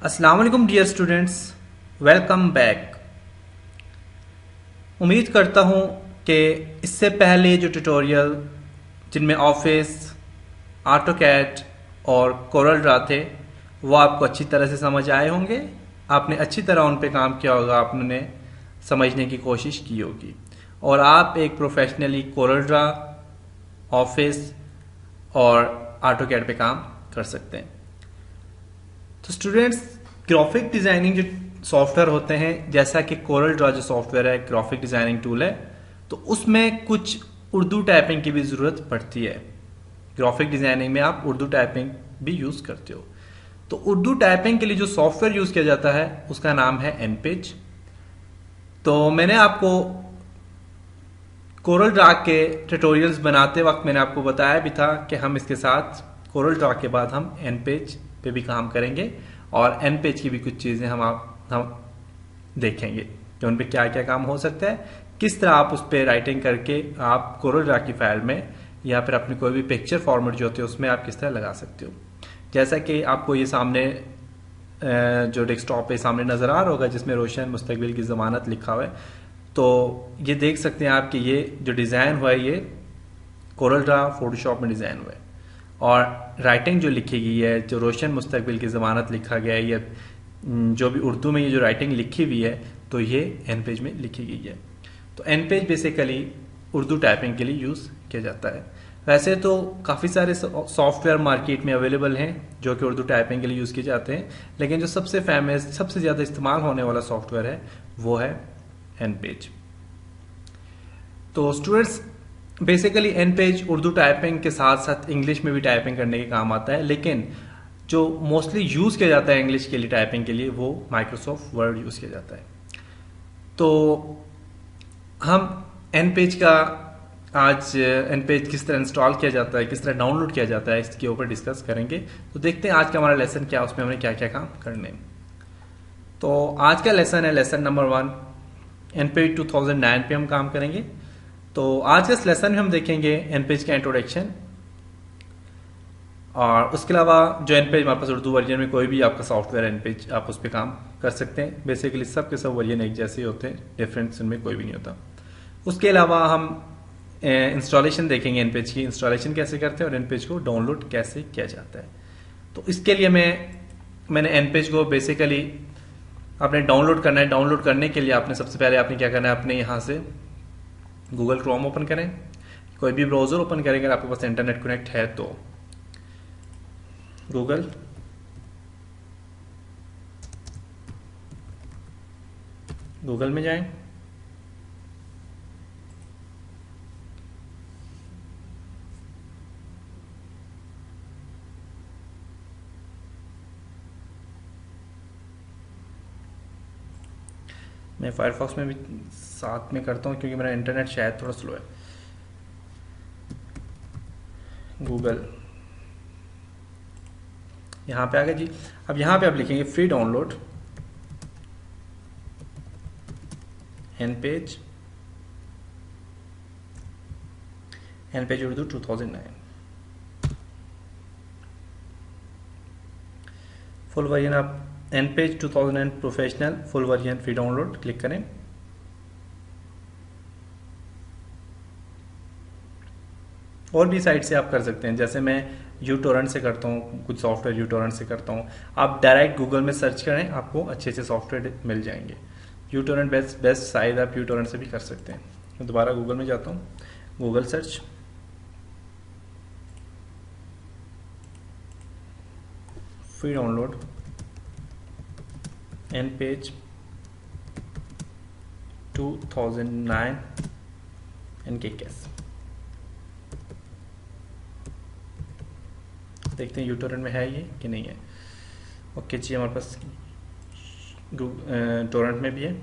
अस्सलाम वालेकुम dear students, welcome back. उम्मीद करता हूँ कि इससे पहले जो ट्यूटोरियल जिनमें ऑफिस, ऑटोकैड और कोरल ड्रा थे वो आपको अच्छी तरह से समझ आए होंगे। आपने अच्छी तरह उन पे काम किया होगा, आपने समझने की कोशिश की होगी और आप एक प्रोफेशनली कोरल ड्रा, ऑफिस और ऑटोकैड पे काम कर सकते हैं। तो स्टूडेंट्स, ग्राफिक डिजाइनिंग जो सॉफ्टवेयर होते हैं, जैसा कि कोरल ड्रॉ जो सॉफ्टवेयर है ग्राफिक डिजाइनिंग टूल है, तो उसमें कुछ उर्दू टाइपिंग की भी ज़रूरत पड़ती है। ग्राफिक डिजाइनिंग में आप उर्दू टाइपिंग भी यूज़ करते हो। तो उर्दू टाइपिंग के लिए जो सॉफ्टवेयर यूज़ किया जाता है उसका नाम है एनपेज। तो मैंने आपको कोरल ड्रा के ट्यूटोरियल्स बनाते वक्त मैंने आपको बताया भी था कि हम इसके साथ कोरल ड्रा के बाद हम एन पेज पे भी काम करेंगे और एन पेज की भी कुछ चीज़ें हम देखेंगे कि उन पे क्या क्या काम हो सकता है, किस तरह आप उस पर राइटिंग करके आप कोरल ड्रा की फाइल में या फिर अपनी कोई भी पिक्चर फॉर्मेट जो होती है उसमें आप किस तरह लगा सकते हो। जैसा कि आपको ये सामने जो डेस्कटॉप पे सामने नज़र आ रहा होगा जिसमें रोशन मुस्तकबिल की ज़मानत लिखा हुआ है, तो ये देख सकते हैं आप कि ये जो डिज़ाइन हुआ है ये कोरल ड्रा फोटोशॉप में डिज़ाइन हुआ है और राइटिंग जो लिखी गई है, जो रोशन मुस्तकबिल की ज़मानत लिखा गया है, या जो भी उर्दू में ये जो राइटिंग लिखी हुई है तो ये एन पेज में लिखी गई है। तो InPage basically Urdu typing के लिए यूज़ किया जाता है। वैसे तो काफ़ी सारे सॉफ्टवेयर मार्केट में अवेलेबल हैं जो कि उर्दू टाइपिंग के लिए यूज़ किए जाते हैं, लेकिन जो सबसे फेमस, सबसे ज़्यादा इस्तेमाल होने वाला सॉफ्टवेयर है वो है एन पेज। तो students, basically InPage Urdu typing के साथ साथ इंग्लिश में भी टाइपिंग करने के काम आता है, लेकिन जो मोस्टली यूज़ किया जाता है इंग्लिश के लिए टाइपिंग के लिए वो माइक्रोसॉफ्ट वर्ड यूज़ किया जाता है। तो हम एन पेज का आज एन पेज किस तरह इंस्टॉल किया जाता है, किस तरह डाउनलोड किया जाता है, इसके ऊपर डिस्कस करेंगे। तो देखते हैं आज का हमारा लेसन क्या, उसमें हमें क्या क्या काम करने हैं। तो आज का लेसन है लेसन नंबर 1, एन पेज 2009 पे हम काम करेंगे। तो आज के इस लेसन में हम देखेंगे एन पेज का इंट्रोडक्शन और उसके अलावा जो एन पेज हमारे पास उर्दू वर्जन में कोई भी आपका सॉफ्टवेयर एन पेज आप उस पर काम कर सकते हैं। बेसिकली सब के सब वर्जन एक जैसे ही होते हैं, डिफरेंस इनमें कोई भी नहीं होता। उसके अलावा हम इंस्टॉलेशन देखेंगे, एन पेज की इंस्टॉलेशन कैसे करते हैं और एन पेज को डाउनलोड कैसे किया जाता है। तो इसके लिए मैंने एन पेज को बेसिकली आपने डाउनलोड करना है। डाउनलोड करने के लिए आपने सबसे पहले आपने क्या करना है, अपने यहाँ से गूगल क्रोम ओपन करें, कोई भी ब्राउजर ओपन करें अगर आपके पास इंटरनेट कनेक्ट है तो गूगल में जाएं। मैं फायरफॉक्स में भी साथ में करता हूँ क्योंकि मेरा इंटरनेट शायद थोड़ा स्लो है। गूगल यहाँ पे आ गया जी। अब यहाँ पे आप लिखेंगे free download InPage Urdu 2009 full version. आप InPage 2009 professional full version free download click करें। और भी साइट से आप कर सकते हैं, जैसे मैं यू टोरेंट से करता हूँ, कुछ सॉफ्टवेयर यू टोरेंट से करता हूँ। आप डायरेक्ट गूगल में सर्च करें, आपको अच्छे अच्छे सॉफ्टवेयर मिल जाएंगे। यू टोरेंट बेस्ट साइट, आप यू टोरेंट से भी कर सकते हैं। मैं दोबारा गूगल में जाता हूँ, Google search, free download InPage 2009 NKCAS। देखते हैं यूटोरेंट में है ये कि नहीं है। ओके जी, हमारे पास टोरेंट में भी है।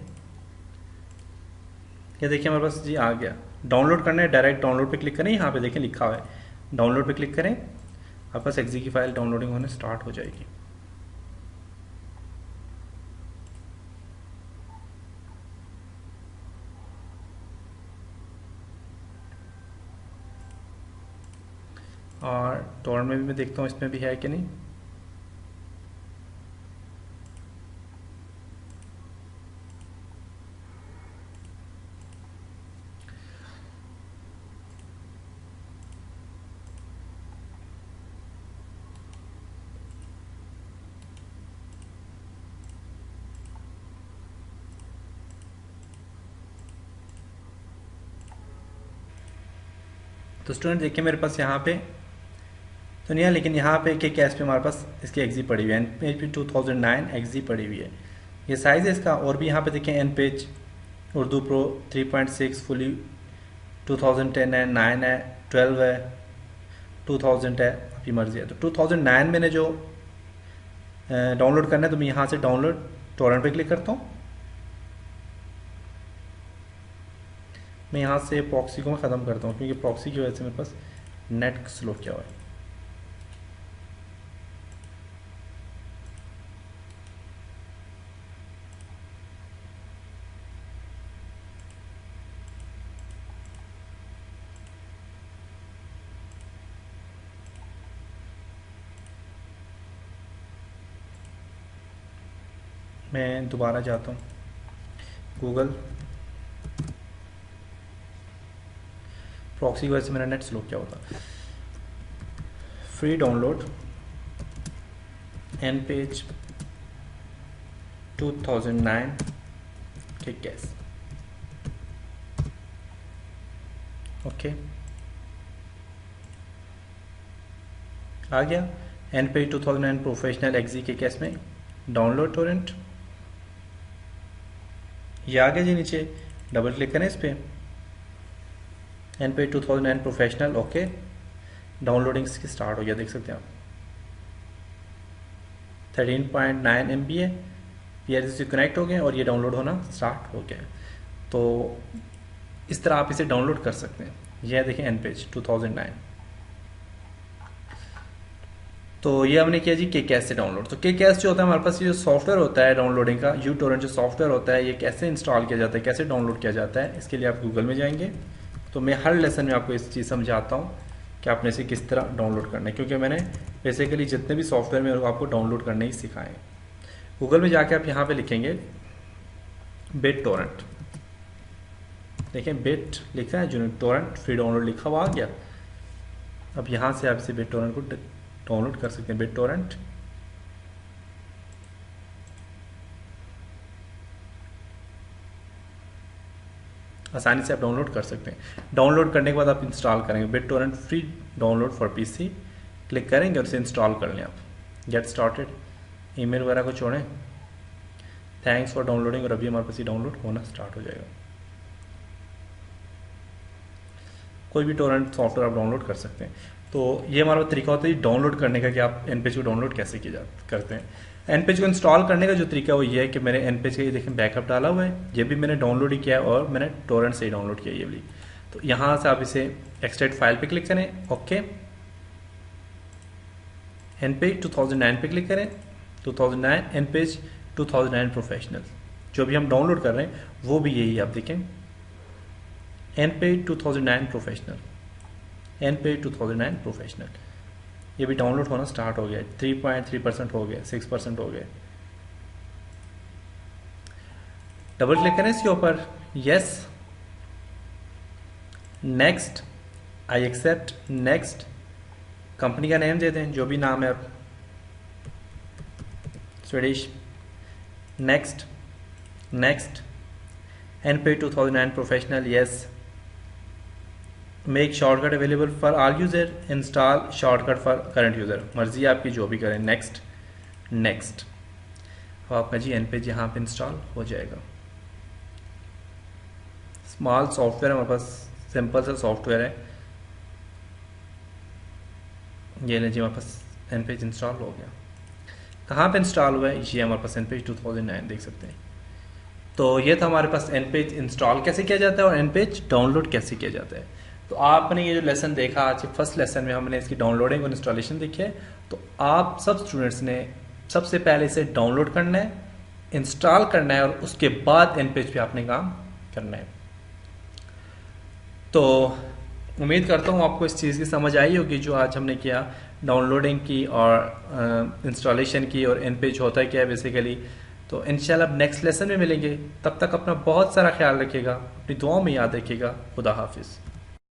ये देखिए हमारे पास जी आ गया। डाउनलोड करना है, डायरेक्ट डाउनलोड पे क्लिक करें। यहाँ पे देखें लिखा हुआ है डाउनलोड पे क्लिक करें, आपके पास एक्जी की फाइल डाउनलोडिंग होने स्टार्ट हो जाएगी। और टोरेंट में भी मैं देखता हूँ इसमें भी है कि नहीं। तो स्टूडेंट देखिए मेरे पास यहाँ पे तो नहीं है, लेकिन यहाँ पे के कैश पे हमारे पास इसकी एक्जी पड़ी हुई है, एन पेज पे 2009 एक्जी पड़ी हुई है। ये साइज़ है इसका। और भी यहाँ पे देखें InPage Urdu pro 3.6 fully 2010 है, 9 है, 12 है, 2000 है, आपकी मर्जी है। तो 2009 मैंने जो डाउनलोड करना है तो मैं यहाँ से डाउनलोड टोरेंट पे क्लिक करता हूँ। मैं यहाँ से प्रॉक्सी को मैं ख़त्म करता हूँ क्योंकि प्रॉक्सी की वजह से मेरे पास नेट स्लो किया हुआ है। मैं दोबारा जाता हूँ गूगल, प्रॉक्सी की वजह से मेरा नेट स्लो क्या होता। फ्री डाउनलोड एन पेज 2009 के कैश, ओके आ गया। एन पेज 2009 प्रोफेशनल एक्जी के कैश में डाउनलोड टोरेंट, ये आ गया जी। नीचे डबल क्लिक करें इस पर, InPage 2009 professional, okay. Downloading की स्टार्ट हो गया, देख सकते हैं आप। 13.9 MB है, पीआरसी से कनेक्ट हो गए और ये डाउनलोड होना स्टार्ट हो गया। तो इस तरह आप इसे डाउनलोड कर सकते हैं। यह देखें एन पेज 2009। तो ये हमने किया जी के कैश से डाउनलोड। तो के कैश जो होता है हमारे पास, ये जो सॉफ्टवेयर होता है डाउनलोडिंग का, यू टोरेंट जो सॉफ्टवेयर होता है, ये कैसे इंस्टॉल किया जाता है, कैसे डाउनलोड किया जाता है, इसके लिए आप गूगल में जाएंगे। तो मैं हर लेसन में आपको इस चीज़ समझाता हूँ कि आपने इसे किस तरह डाउनलोड करना है, क्योंकि मैंने बेसिकली जितने भी सॉफ्टवेयर में आपको डाउनलोड करने ही सिखाए हैं। गूगल में जाके आप यहाँ पे लिखेंगे बिट टोरेंट, देखें बिट लिखा है जो टोरेंट फ्री डाउनलोड लिखा हुआ आ गया। अब यहाँ से आप इसे बिट टोरेंट को डाउनलोड कर सकते हैं। बिट टोरेंट आसानी से आप डाउनलोड कर सकते हैं। डाउनलोड करने के बाद आप इंस्टॉल करेंगे bit Torrent free download for PC, click करेंगे और इसे इंस्टॉल कर लें आप। गेट स्टार्टेड, ईमेल वगैरह को छोड़ें, थैंक्स फॉर डाउनलोडिंग, और अभी हमारे पास ये डाउनलोड होना स्टार्ट हो जाएगा। कोई भी टोरेंट सॉफ्टवेयर आप डाउनलोड कर सकते हैं। तो ये हमारा तरीका होता है डाउनलोड करने का कि आप एनपेज को डाउनलोड कैसे किया करते हैं। एनपेज को इंस्टॉल करने का जो तरीका वो ये है कि मैंने एनपेज का ये देखें बैकअप डाला हुआ है, ये भी मैंने डाउनलोड ही किया है और मैंने टोरेंट से ही डाउनलोड किया ये भी। तो यहाँ से आप इसे एक्सट्रैक्ट फाइल पे क्लिक करें, ओके। एनपेज 2009 पे क्लिक करें, 2009 एनपेज 2009 प्रोफेशनल, जो भी हम डाउनलोड कर रहे हैं वो भी यही आप देखें, एनपेज 2009 प्रोफेशनल, एनपेज 2009 प्रोफेशनल। ये भी डाउनलोड होना स्टार्ट हो गया, 3.3% हो गया, 6% हो गया। डबल क्लिक करें इसके ऊपर, yes, next, I accept, next, company का नेम दे दें जो भी नाम है आप, Swedish, next, next, InPage 2009 professional, yes, make shortcut available for all user, install shortcut for current user, मर्जी आपकी जो भी करें, नेक्स्ट, नेक्स्ट। अब आपका जी एनपेज यहाँ पे इंस्टॉल हो जाएगा। स्मॉल सॉफ्टवेयर हमारे पास, सिंपल सा सॉफ्टवेयर है। ये ले जी हमारे पास एनपेज इंस्टॉल हो गया। कहाँ पे इंस्टॉल हुआ है, ये हमारे पास एनपेज 2009 देख सकते हैं। तो ये था हमारे पास एनपेज इंस्टॉल कैसे किया जाता है और एनपेज डाउनलोड कैसे किया जाता है। तो आपने ये जो लेसन देखा आज के फर्स्ट लेसन में हमने इसकी डाउनलोडिंग और इंस्टॉलेशन देखी है। तो आप सब स्टूडेंट्स ने सबसे पहले इसे डाउनलोड करना है, इंस्टॉल करना है और उसके बाद एनपेज पे आपने काम करना है। तो उम्मीद करता हूँ आपको इस चीज़ की समझ आई होगी जो आज हमने किया, डाउनलोडिंग की और इंस्टॉलेशन की और एनपेज होता है क्या है बेसिकली। तो इंशाल्लाह अब नेक्स्ट लेसन में मिलेंगे, तब तक अपना बहुत सारा ख्याल रखिएगा, अपनी दुआओं में याद रखिएगा। खुदा हाफिज़।